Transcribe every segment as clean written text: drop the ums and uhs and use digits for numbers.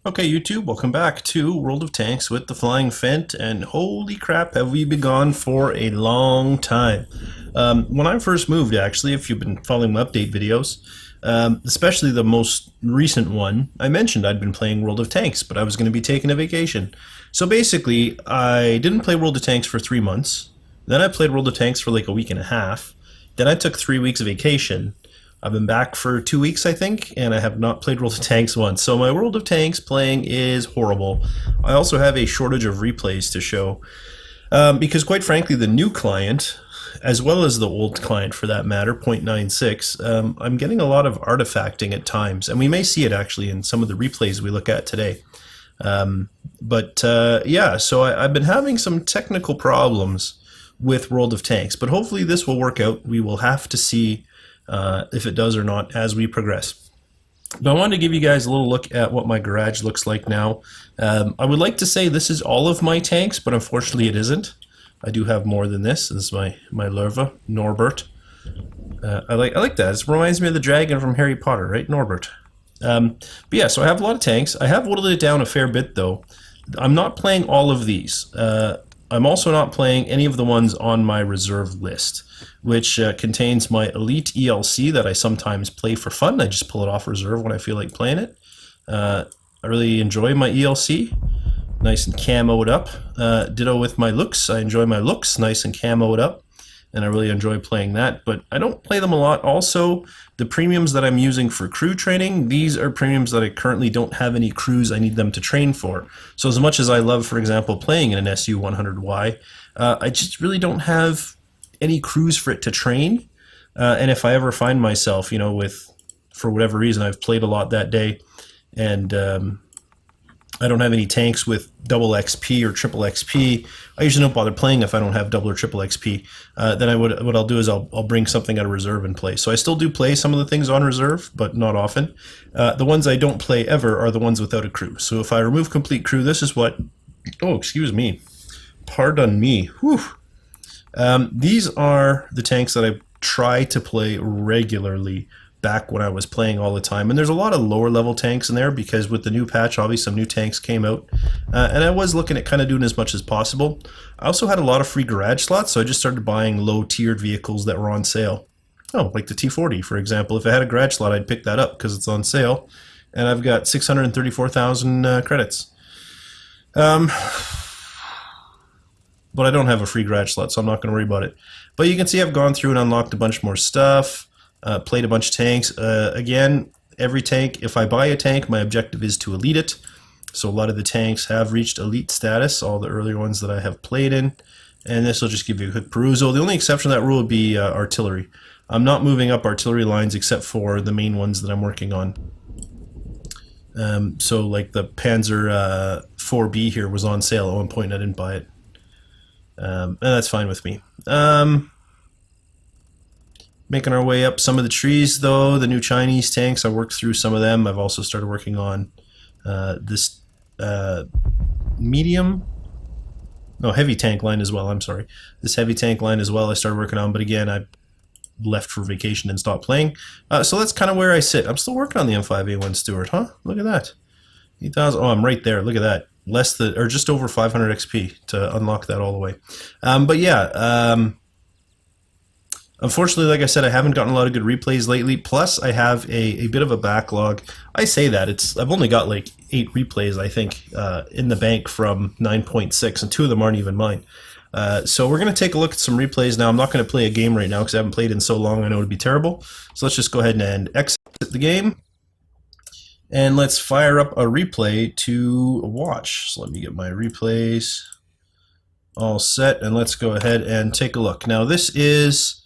Okay, YouTube, welcome back to World of Tanks with the Flying Phent, and holy crap, have we been gone for a long time. When I first moved, actually, if you've been following my update videos, especially the most recent one, I mentioned I'd been playing World of Tanks, but I was going to be taking a vacation. So basically, I didn't play World of Tanks for 3 months, then I played World of Tanks for like a week and a half, then I took 3 weeks of vacation. I've been back for 2 weeks, I think, and I have not played World of Tanks once. So my World of Tanks playing is horrible. I also have a shortage of replays to show because, quite frankly, the new client, as well as the old client for that matter, 0.96, I'm getting a lot of artifacting at times, and we may see it actually in some of the replays we look at today. Yeah, so I've been having some technical problems with World of Tanks, but hopefully this will work out. We will have to see if it does or not as we progress. But I wanted to give you guys a little look at what my garage looks like now. I would like to say this is all of my tanks, but unfortunately it isn't. I do have more than this. This is my larva, Norbert. I like that. It reminds me of the dragon from Harry Potter, right? Norbert. But yeah, so I have a lot of tanks. I have whittled it down a fair bit though. I'm not playing all of these. I'm also not playing any of the ones on my reserve list, which contains my Elite ELC that I sometimes play for fun. I just pull it off reserve when I feel like playing it. I really enjoy my ELC, nice and camoed up. Ditto with my looks. I enjoy my looks, nice and camoed up, and I really enjoy playing that, but I don't play them a lot. Also, the premiums that I'm using for crew training, these are premiums that I currently don't have any crews I need them to train for. So as much as I love, for example, playing in an SU-100Y, I just really don't have any crews for it to train. And if I ever find myself, you know, with, for whatever reason, I've played a lot that day, and I don't have any tanks with double XP or triple XP. I usually don't bother playing if I don't have double or triple XP. Then what I'll do is I'll bring something out of reserve and play. So I still do play some of the things on reserve, but not often. The ones I don't play ever are the ones without a crew. So if I remove complete crew, this is what... Oh, excuse me. Pardon me. Whew. These are the tanks that I try to play regularly back when I was playing all the time. And there's a lot of lower level tanks in there because with the new patch, obviously some new tanks came out. And I was looking at kind of doing as much as possible. I also had a lot of free garage slots, so I just started buying low tiered vehicles that were on sale. Oh, like the T40, for example. If I had a garage slot, I'd pick that up because it's on sale. And I've got 634,000 credits. But I don't have a free garage slot, so I'm not going to worry about it. But you can see I've gone through and unlocked a bunch more stuff. Played a bunch of tanks. Again, every tank, if I buy a tank, my objective is to elite it. So a lot of the tanks have reached elite status, all the earlier ones that I have played in. And this will just give you a quick perusal. The only exception to that rule would be artillery. I'm not moving up artillery lines except for the main ones that I'm working on. So like the Panzer 4B here was on sale at one point and I didn't buy it. And that's fine with me. Making our way up some of the trees, though. The new Chinese tanks, I worked through some of them. I've also started working on this heavy tank line as well. I'm sorry. This heavy tank line as well I started working on, but again, I left for vacation and stopped playing. So that's kind of where I sit. I'm still working on the M5A1 Stuart, huh? Look at that. 8,000. Oh, I'm right there. Look at that. Just over 500 XP to unlock that all the way. But yeah, unfortunately, like I said, I haven't gotten a lot of good replays lately. Plus, I have a bit of a backlog. I say that I've only got like 8 replays, I think, in the bank from 9.6, and 2 of them aren't even mine. So we're going to take a look at some replays now. I'm not going to play a game right now because I haven't played in so long. I know it'd be terrible. So let's just go ahead and exit the game. And let's fire up a replay to watch. So let me get my replays all set, and let's go ahead and take a look. Now this is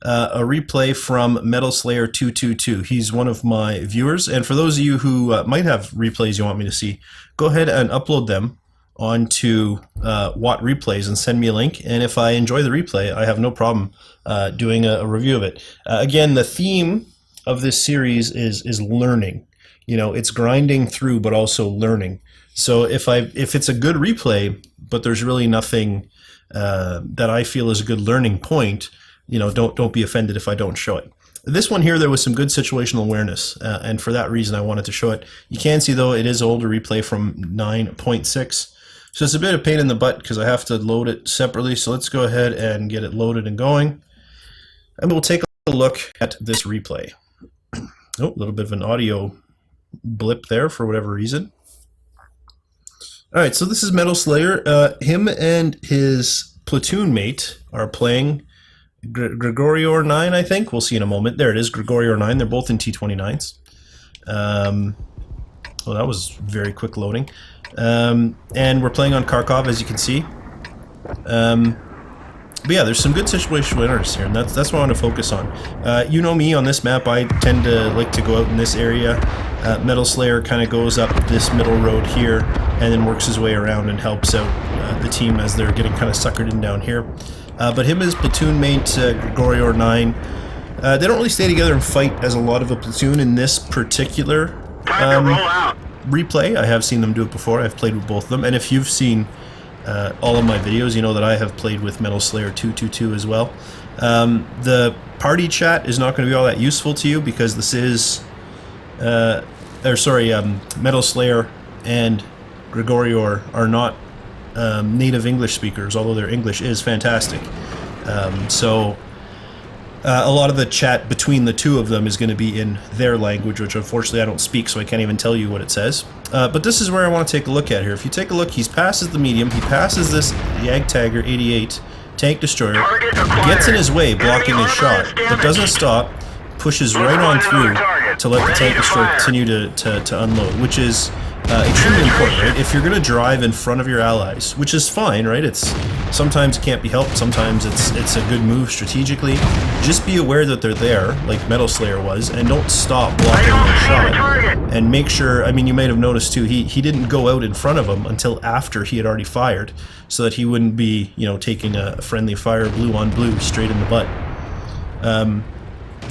a replay from Metal Slayer 222. He's one of my viewers, and for those of you who might have replays you want me to see, go ahead and upload them onto Watt Replays and send me a link, and if I enjoy the replay, I have no problem doing a review of it. Again, the theme of this series is learning. You know, it's grinding through, but also learning. So if it's a good replay, but there's really nothing that I feel is a good learning point, you know, don't be offended if I don't show it. This one here, there was some good situational awareness, and for that reason I wanted to show it. You can see, though, it is an older replay from 9.6, so it's a bit of pain in the butt because I have to load it separately. So let's go ahead and get it loaded and going, and we'll take a look at this replay. Oh, a little bit of an audio blip there for whatever reason. Alright, so this is Metal Slayer. Him and his platoon mate are playing Gregorio 9, I think. We'll see in a moment. There it is, Gregorio 9. They're both in T29s. Well, that was very quick loading. And we're playing on Kharkov, as you can see. But yeah, there's some good situational awareness here, and that's what I want to focus on. You know me, on this map, I tend to like to go out in this area. Metal Slayer kind of goes up this middle road here, and then works his way around and helps out the team as they're getting kind of suckered in down here. But him and his platoon mate, Gregorio 9, they don't really stay together and fight as a lot of a platoon in this particular replay. I have seen them do it before. I've played with both of them, and if you've seen all of my videos, you know that I have played with Metal Slayer 222 as well. The party chat is not going to be all that useful to you because this is, Metal Slayer and Gregorio are not native English speakers, although their English is fantastic. A lot of the chat between the two of them is going to be in their language, which unfortunately I don't speak, so I can't even tell you what it says. But this is where I want to take a look at here. If you take a look, he passes the medium, he passes this Jagdtiger 88 tank destroyer, gets in his way, blocking his shot, but doesn't stop, pushes right on through to let the tank destroyer continue to unload, which is extremely important, right? If you're going to drive in front of your allies, which is fine, right? It's sometimes it can't be helped, sometimes it's a good move strategically. Just be aware that they're there, like Metal Slayer was, and don't stop blocking their shot. And make sure, I mean, you might have noticed too, he didn't go out in front of him until after he had already fired, so that he wouldn't be, you know, taking a friendly fire blue on blue straight in the butt.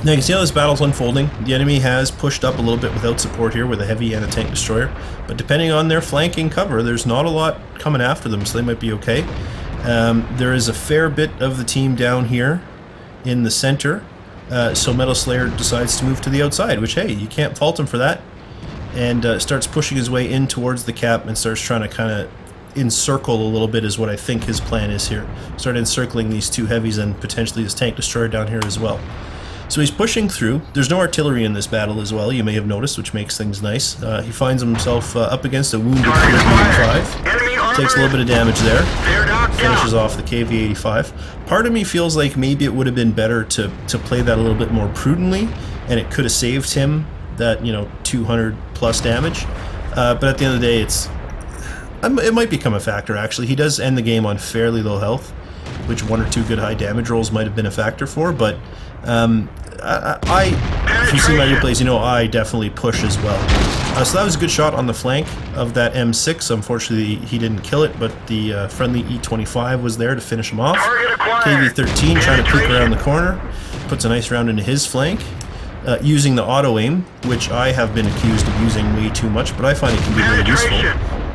Now you can see how this battle's unfolding. The enemy has pushed up a little bit without support here with a heavy and a tank destroyer, but depending on their flanking cover, there's not a lot coming after them, so they might be okay. There is a fair bit of the team down here in the center, so Metal Slayer decides to move to the outside, which, hey, you can't fault him for that, and starts pushing his way in towards the cap and starts trying to kind of encircle a little bit is what I think his plan is here. Start encircling these two heavies and potentially this tank destroyer down here as well. So he's pushing through. There's no artillery in this battle as well, you may have noticed, which makes things nice. He finds himself up against a wounded KV-85. Takes a little bit of damage there. Finishes off the KV-85. Part of me feels like maybe it would have been better to play that a little bit more prudently, and it could have saved him that, you know, 200 plus damage. But at the end of the day, it might become a factor, actually. He does end the game on fairly low health, which one or two good high damage rolls might have been a factor for, but if you see my replays, you know I definitely push as well. So that was a good shot on the flank of that M6. Unfortunately, he didn't kill it, but the friendly E25 was there to finish him off. KV-13 trying to peek around the corner, puts a nice round into his flank, using the auto-aim, which I have been accused of using way too much, but I find it can be really useful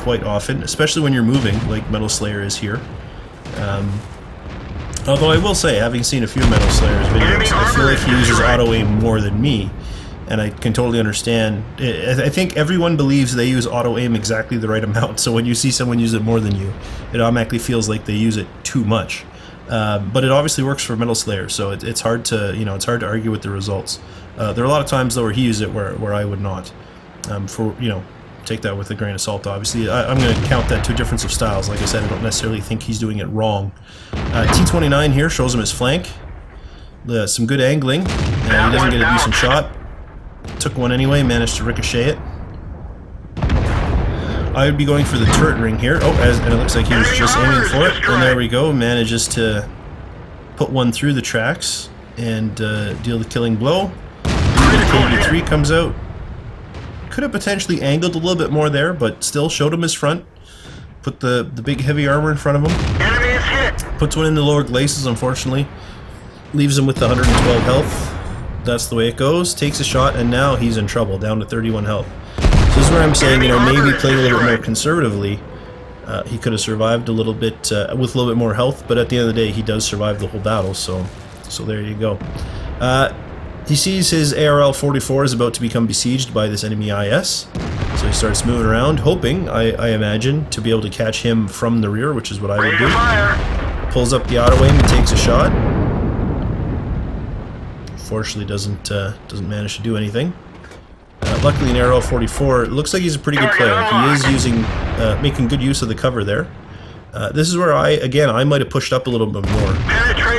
quite often, especially when you're moving, like Metal Slayer is here. Although I will say, having seen a few Metal Slayer's videos, I feel like he uses auto-aim more than me, and I can totally understand. I think everyone believes they use auto-aim exactly the right amount, so when you see someone use it more than you, it automatically feels like they use it too much. But it obviously works for Metal Slayer, so it's hard to, you know, it's hard to argue with the results. There are a lot of times though where he uses it where I would not. For, you know, take that with a grain of salt, obviously. I'm going to count that to a difference of styles. Like I said, I don't necessarily think he's doing it wrong. T29 here shows him his flank. Some good angling. He doesn't get a decent shot. Took one anyway, managed to ricochet it. I would be going for the turret ring here. Oh, and it looks like he was just aiming for it. And there we go, manages to put one through the tracks and deal the killing blow. KV-3 comes out. Could have potentially angled a little bit more there, but still showed him his front. Put the big heavy armor in front of him. Puts one in the lower glacis, unfortunately. Leaves him with the 112 health. That's the way it goes. Takes a shot, and now he's in trouble, down to 31 health. So this is where I'm saying, you know, maybe playing a little bit more conservatively. He could have survived a little bit with a little bit more health, but at the end of the day, he does survive the whole battle, so there you go. He sees his ARL-44 is about to become besieged by this enemy IS, so he starts moving around, hoping, I imagine, to be able to catch him from the rear, which is what I would do. Pulls up the auto-aim and takes a shot. Fortunately, doesn't manage to do anything. Luckily, in ARL-44, it looks like he's a pretty good player. He is making good use of the cover there. This is where I might have pushed up a little bit more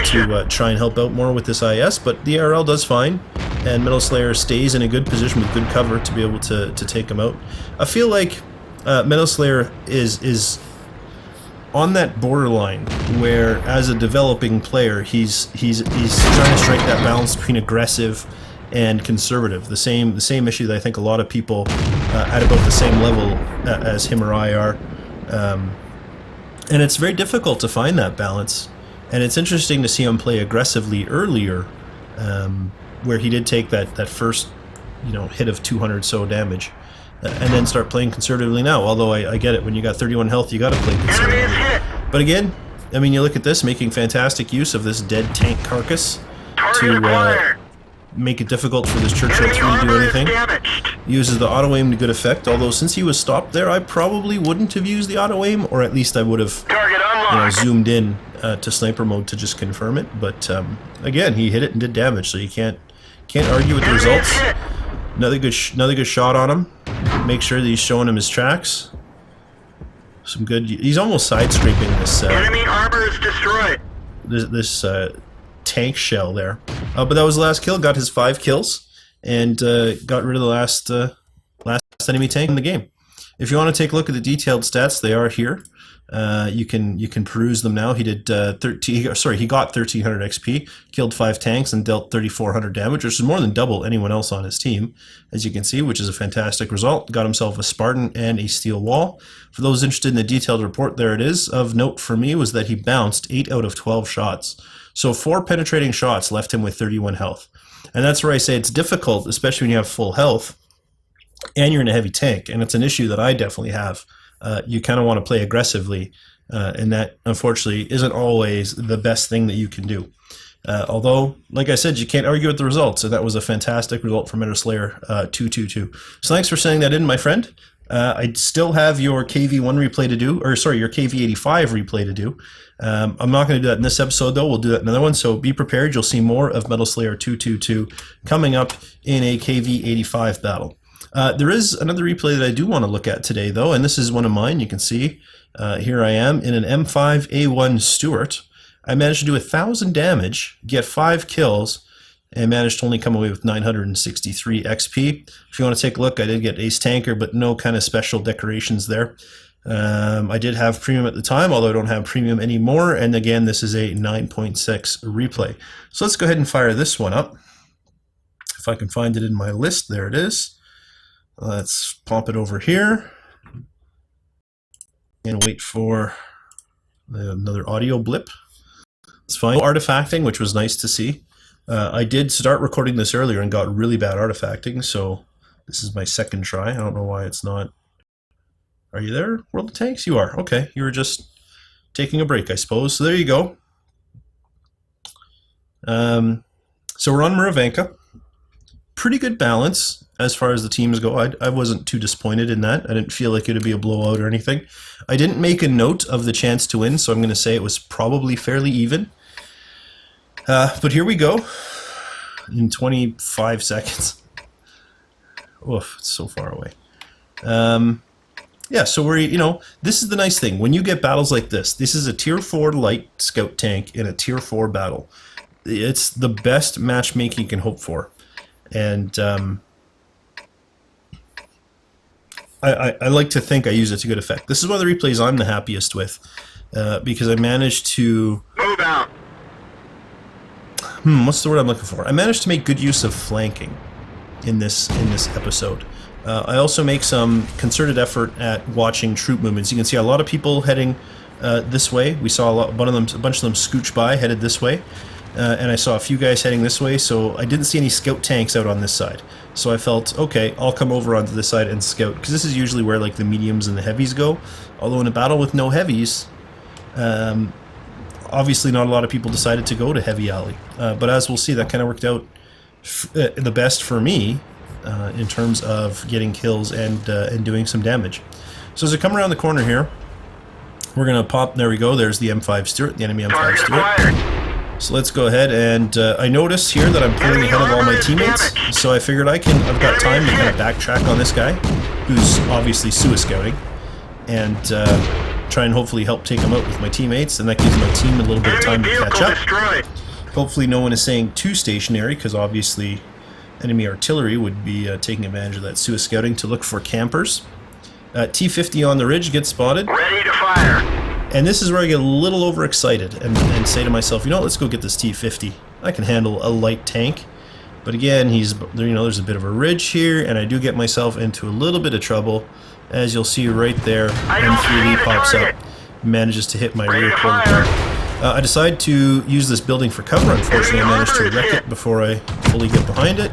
to try and help out more with this IS, but the ARL does fine, and Metal Slayer stays in a good position with good cover to be able to take him out. I feel like Metal Slayer is on that borderline where, as a developing player, he's trying to strike that balance between aggressive and conservative. The same issue that I think a lot of people at about the same level as him or I are. And it's very difficult to find that balance. And it's interesting to see him play aggressively earlier, where he did take that first, hit of 200 so damage, and then start playing conservatively now. Although I get it, when you got 31 health, you got to play conservatively. But again, I mean, you look at this, making fantastic use of this dead tank carcass to make it difficult for this Churchill 3 to do anything. Uses the auto-aim to good effect, although since he was stopped there, I probably wouldn't have used the auto-aim, or at least I would have zoomed in to sniper mode to just confirm it. But again, he hit it and did damage, so you can't argue with the results. Another good shot on him. Make sure that he's showing him his tracks. Some good. He's almost side scraping this. Enemy armor is destroyed. This tank shell there. But that was the last kill. Got his 5 kills and got rid of the last enemy tank in the game. If you want to take a look at the detailed stats, they are here. You can peruse them now. He did he got 1300 XP, killed 5 tanks, and dealt 3400 damage, which is more than double anyone else on his team, as you can see, which is a fantastic result. Got himself a Spartan and a steel wall. For those interested in the detailed report, there it is. Of note for me was that he bounced 8 out of 12 shots. So 4 penetrating shots left him with 31 health. And that's where I say it's difficult, especially when you have full health and you're in a heavy tank, and it's an issue that I definitely have. You kind of want to play aggressively, and that, unfortunately, isn't always the best thing that you can do. Although, like I said, you can't argue with the results, and that was a fantastic result for Metal Slayer 222. So thanks for sending that in, my friend. I still have your KV1 replay to do, or sorry, your KV85 replay to do. I'm not going to do that in this episode, though. We'll do that in another one, so be prepared. You'll see more of Metal Slayer 222 coming up in a KV85 battle. There is another replay that I do want to look at today, though, and this is one of mine. You can see here I am in an M5A1 Stuart. I managed to do 1,000 damage, get 5 kills, and managed to only come away with 963 XP. If you want to take a look, I did get Ace Tanker, but no kind of special decorations there. I did have Premium at the time, although I don't have Premium anymore, and again, this is a 9.6 replay. So let's go ahead and fire this one up. If I can find it in my list, there it is. Let's pop it over here and wait for another audio blip. It's fine. Artifacting, which was nice to see. I did start recording this earlier and got really bad artifacting, so this is my second try. I don't know why it's not. Are you there, World of Tanks? You are. Okay, you were just taking a break, I suppose. So there you go. So we're on Muravanka. Pretty good balance as far as the teams go. I wasn't too disappointed in that. I didn't feel like it would be a blowout or anything. I didn't make a note of the chance to win, so I'm going to say it was probably fairly even. But here we go in 25 seconds. Oof, it's so far away. Yeah, so this is the nice thing. When you get battles like this is a tier 4 light scout tank in a tier 4 battle. It's the best matchmaking you can hope for. And I like to think I use it to good effect. This is one of the replays I'm the happiest with, because I managed to... Move out! What's the word I'm looking for? I managed to make good use of flanking in this episode. I also make some concerted effort at watching troop movements. You can see a lot of people heading this way. We saw a bunch of them scooch by, headed this way. And I saw a few guys heading this way, so I didn't see any scout tanks out on this side. So I felt, okay, I'll come over onto this side and scout, because this is usually where like the mediums and the heavies go. Although in a battle with no heavies, obviously not a lot of people decided to go to Heavy Alley. But as we'll see, that kind of worked out the best for me in terms of getting kills and doing some damage. So as I come around the corner here, we're going to pop, there we go, there's the M5 Stuart, the enemy M5 Stuart. So let's go ahead, and I notice here that I'm pulling ahead of all my teammates, so I figured I've got time to kind of backtrack on this guy, who's obviously scouting, and try and hopefully help take him out with my teammates, and that gives my team a little bit of time to catch up. Hopefully no one is staying too stationary, because obviously enemy artillery would be taking advantage of that scouting to look for campers. T-50 on the ridge gets spotted. Ready to fire. And this is where I get a little overexcited and say to myself, you know, let's go get this T-50. I can handle a light tank. But again, there's a bit of a ridge here, and I do get myself into a little bit of trouble. As you'll see right there, M3E pops up, manages to hit my rear quarter car. I decide to use this building for cover. Unfortunately, I managed to wreck it before I fully get behind it.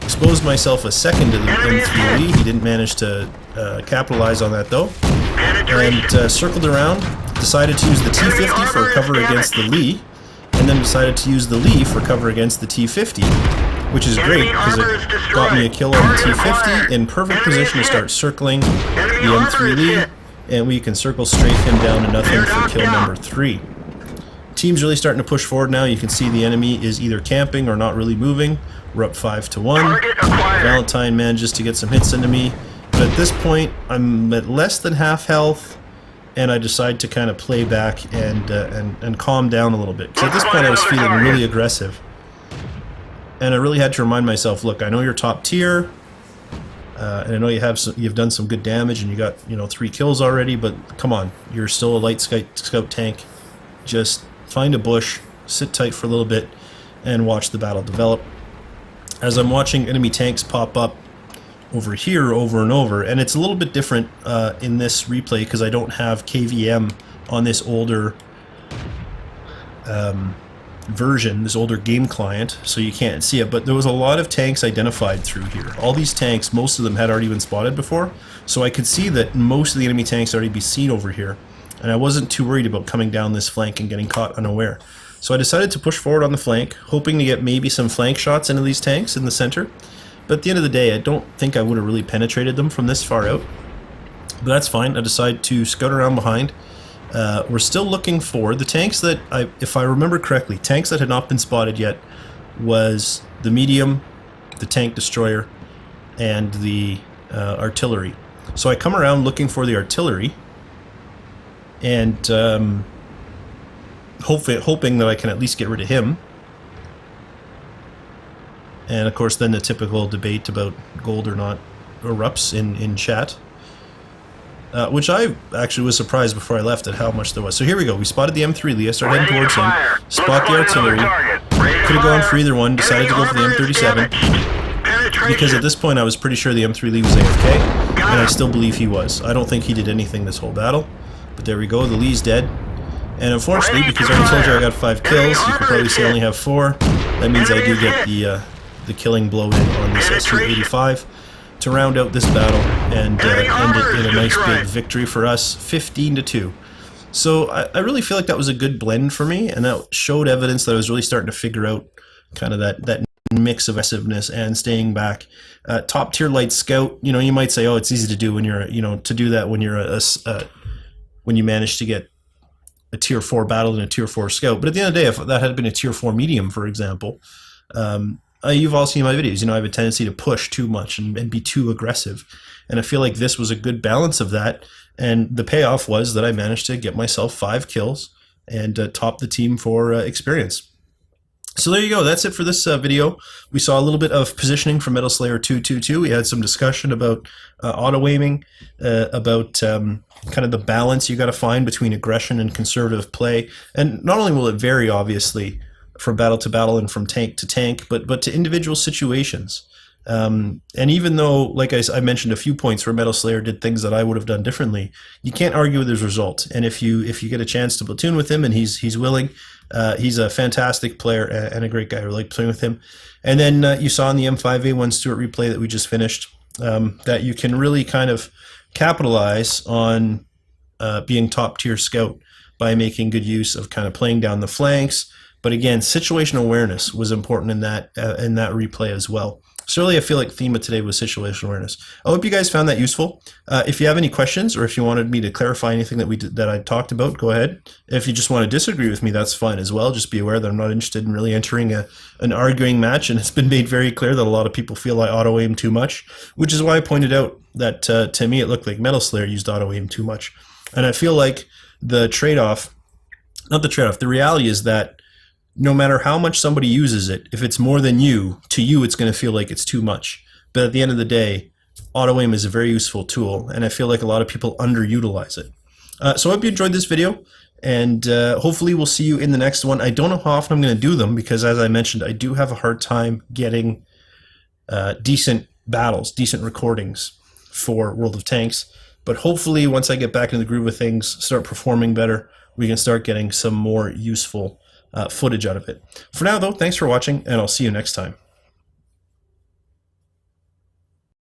Exposed myself a second to the M3E. He didn't manage to capitalize on that though. And circled around, decided to use the T-50 for cover against the Lee, and then decided to use the Lee for cover against the T-50, which is great because it got me a kill on the T-50 in perfect position to start circling the M3 Lee, and we can circle strafe him down to nothing for kill number 3. Team's really starting to push forward now. You can see the enemy is either camping or not really moving. We're up 5-1. Valentine manages to get some hits into me, but at this point I'm at less than half health, and I decide to kind of play back and calm down a little bit. Because at this point I was feeling really aggressive, and I really had to remind myself, look, I know you're top tier, and I know you've done some good damage, and you got 3 kills already, but come on, you're still a light scout tank. Just find a bush, sit tight for a little bit, and watch the battle develop. As I'm watching enemy tanks pop up over here over and over, and it's a little bit different in this replay because I don't have KVM on this older version, this older game client, so you can't see it, but there was a lot of tanks identified through here. All these tanks, most of them had already been spotted before, so I could see that most of the enemy tanks already be seen over here, and I wasn't too worried about coming down this flank and getting caught unaware. So I decided to push forward on the flank, hoping to get maybe some flank shots into these tanks in the center. But at the end of the day, I don't think I would have really penetrated them from this far out. But that's fine. I decided to scout around behind. We're still looking for the tanks that, if I remember correctly, tanks that had not been spotted yet was the medium, the tank destroyer, and the artillery. So I come around looking for the artillery, and hoping that I can at least get rid of him. And of course then the typical debate about gold or not erupts in chat, which I actually was surprised before I left at how much there was. So here we go, we spotted the M3 Lee. I started heading towards him, spot the artillery, could have gone for either one, decided to go for the M37 because at this point I was pretty sure the M3 Lee was AFK, and I still believe he was. I don't think he did anything this whole battle, but there we go, the Lee's dead. And unfortunately, because I already told you I got 5 kills, you can probably see I only have 4. That means I do get the killing blow in on this SU-85 to round out this battle and end it in a nice big victory for us, 15-2. So I really feel like that was a good blend for me, and that showed evidence that I was really starting to figure out kind of that mix of aggressiveness and staying back. Top tier light scout, you might say, oh, it's easy to do when you're, to do that when you're when you manage to get a tier 4 battle and a tier 4 scout. But at the end of the day, if that had been a tier 4 medium, for example, you've all seen my videos. I have a tendency to push too much and be too aggressive. And I feel like this was a good balance of that. And the payoff was that I managed to get myself 5 kills and top the team for experience. So there you go. That's it for this video. We saw a little bit of positioning from Metal Slayer 222. We had some discussion about auto-aiming, about kind of the balance you got to find between aggression and conservative play. And not only will it vary, obviously, from battle to battle and from tank to tank, but to individual situations. And even though, like I mentioned a few points where Metal Slayer did things that I would have done differently, you can't argue with his result. And if you get a chance to platoon with him and he's willing, he's a fantastic player and a great guy. I like playing with him. And then you saw in the M5A1 Stuart replay that we just finished that you can really kind of capitalize on being top tier scout by making good use of kind of playing down the flanks, But again, situational awareness was important in that replay as well. So really, I feel like the theme of today was situational awareness. I hope you guys found that useful. If you have any questions, or if you wanted me to clarify anything that I talked about, go ahead. If you just want to disagree with me, that's fine as well. Just be aware that I'm not interested in really entering an arguing match, and it's been made very clear that a lot of people feel I auto aim too much, which is why I pointed out that to me it looked like Metal Slayer used auto aim too much, and I feel like the reality is that no matter how much somebody uses it, if it's more than you, to you it's going to feel like it's too much. But at the end of the day, auto aim is a very useful tool, and I feel like a lot of people underutilize it. So I hope you enjoyed this video, and hopefully we'll see you in the next one. I don't know how often I'm going to do them, because as I mentioned, I do have a hard time getting decent battles, decent recordings for World of Tanks. But hopefully once I get back in the groove of things, start performing better, we can start getting some more useful footage out of it. For now though, thanks for watching, and I'll see you next time.